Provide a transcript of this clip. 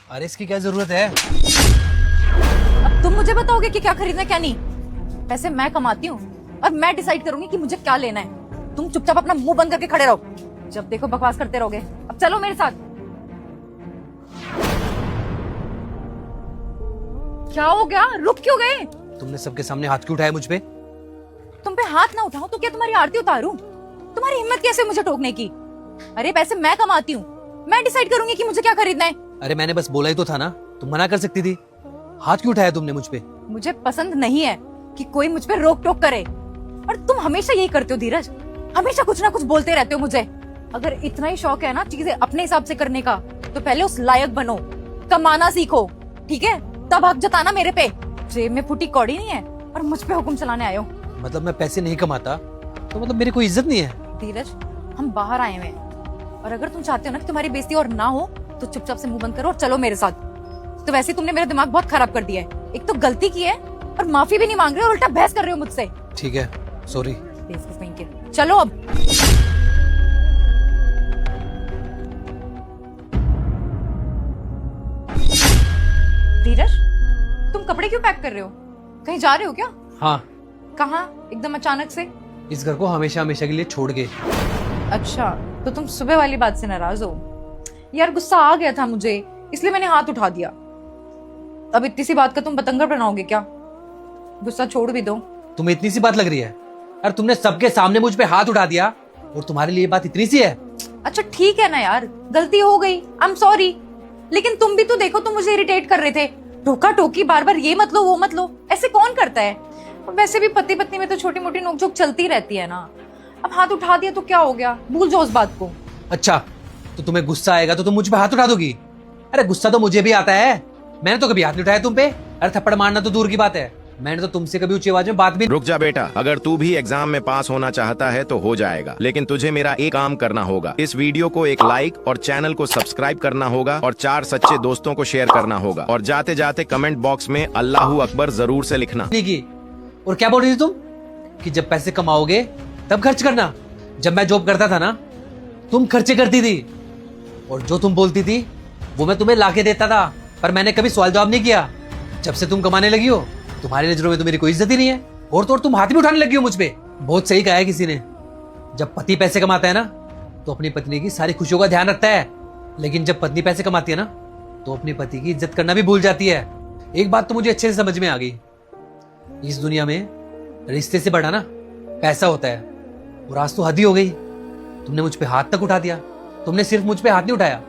अरे इसकी क्या जरूरत है? अब तुम मुझे बताओगे कि क्या खरीदना है क्या नहीं। पैसे मैं कमाती हूँ और मैं डिसाइड करूंगी कि मुझे क्या लेना है। तुम चुपचाप अपना मुंह बंद करके खड़े रहो, जब देखो बकवास करते रहोगे। अब चलो मेरे साथ। क्या हो गया, रुक क्यों गए? तुमने सबके सामने हाथ क्यों उठाया मुझ पे? तुम पे हाथ ना उठाऊं तो क्या तुम्हारी आरती उतारूं? तुम्हारी हिम्मत कैसे मुझे टोकने की? अरे पैसे मैं कमाती हूँ, मैं डिसाइड करूंगी कि मुझे क्या खरीदना है। अरे मैंने बस बोला ही तो था ना, तुम मना कर सकती थी। हाथ क्यों उठाया तुमने मुझ पे? मुझे पसंद नहीं है कि कोई मुझ पे रोक टोक करे, और तुम हमेशा यही करते हो धीरज, हमेशा कुछ ना कुछ बोलते रहते हो मुझे। अगर इतना ही शौक है ना चीजें अपने हिसाब से करने का, तो पहले उस लायक बनो, कमाना सीखो, ठीक है? तब हक जताना मेरे पे। जेब में फूटी कौड़ी नहीं है और मुझ पे हुक्म चलाने आए हो। मतलब मैं पैसे नहीं कमाता तो मतलब मेरी कोई इज्जत नहीं है? धीरज, हम बाहर आए हुए हैं, और अगर तुम चाहते हो ना कि तुम्हारी बेइज्जती और ना हो तो चुपचाप से मुंह बंद करो और चलो मेरे साथ। तो वैसे तुमने मेरा दिमाग बहुत खराब कर दिया है। एक तो गलती की है और माफी भी नहीं मांग रहे हो और उल्टा बहस कर रहे हो मुझसे। ठीक है, सॉरी। बेवकूफ कहीं के। चलो अब। धीरज, तुम कपड़े क्यों पैक कर रहे हो? कहीं जा रहे हो क्या? हाँ, कहाँ एकदम अचानक से? इस घर को हमेशा हमेशा के लिए छोड़ के। अच्छा, तो तुम सुबह वाली बात से नाराज हो? यार गुस्सा आ गया था मुझे, इसलिए मैंने हाथ उठा दिया। अब इतनी सी बात का तुम बतंगड़ बनाओगे क्या? गुस्सा छोड़ भी दो। तुम्हें इतनी सी बात लग रही है? अरे तुमने सबके सामने मुझ पे हाथ उठा दिया और तुम्हारे लिए बात इतनी सी है? अच्छा ठीक है ना यार, गलती हो गई, आई एम सॉरी। लेकिन तुम भी तो देखो, तुम मुझे इरिटेट कर रहे थे। टोका टोकी, बार बार ये मत लो वो मत लो, ऐसे कौन करता है? वैसे भी पति पत्नी में तो छोटी मोटी नोकझोंक चलती रहती है ना। अब हाथ उठा दिया तो क्या हो गया, भूल जाओ उस बात को। अच्छा, तो तुम्हें गुस्सा आएगा तो तुम मुझ पे हाथ उठा दोगी? अरे गुस्सा तो मुझे भी आता है, मैंने तो कभी हाथ नहीं उठाया तुम पे। अरे थप्पड़ मारना तो दूर की बात है, मैंने तो तुमसे कभी ऊंची आवाज में बात भी। रुक जा बेटा, अगर तू भी एग्जाम में पास होना चाहता है तो हो जाएगा, लेकिन तुझे मेरा एक काम करना होगा। इस वीडियो को एक लाइक और चैनल को सब्सक्राइब करना होगा और 4 सच्चे दोस्तों को शेयर करना होगा, और जाते जाते कमेंट बॉक्स में अल्लाहू अकबर जरूर से लिखना। की। और क्या बोल रही थी तुम कि जब पैसे कमाओगे तब खर्च करना? जब मैं जॉब करता था ना, तुम खर्चे करती थी, और जो तुम बोलती थी वो मैं तुम्हें लाके देता था, पर मैंने कभी सवाल जवाब नहीं किया। जब से तुम कमाने लगी हो, तुम्हारी नजरों में तो मेरी कोई इज्जत ही नहीं है, और तो और तुम हाथ भी उठाने लगी हो मुझ पे। बहुत सही कहा है किसी ने, जब पति पैसे कमाता है ना तो अपनी पत्नी की सारी खुशियों का ध्यान रखता है, लेकिन जब पत्नी पैसे कमाती है ना तो अपने पति की इज्जत करना भी भूल जाती है। एक बात तो मुझे अच्छे से समझ में आ गई, इस दुनिया में रिश्ते से बड़ा ना पैसा होता है। और आज तो हद ही हो गई, तुमने मुझ पे हाथ तक उठा दिया। तुमने सिर्फ मुझ पे हाथ नहीं उठाया,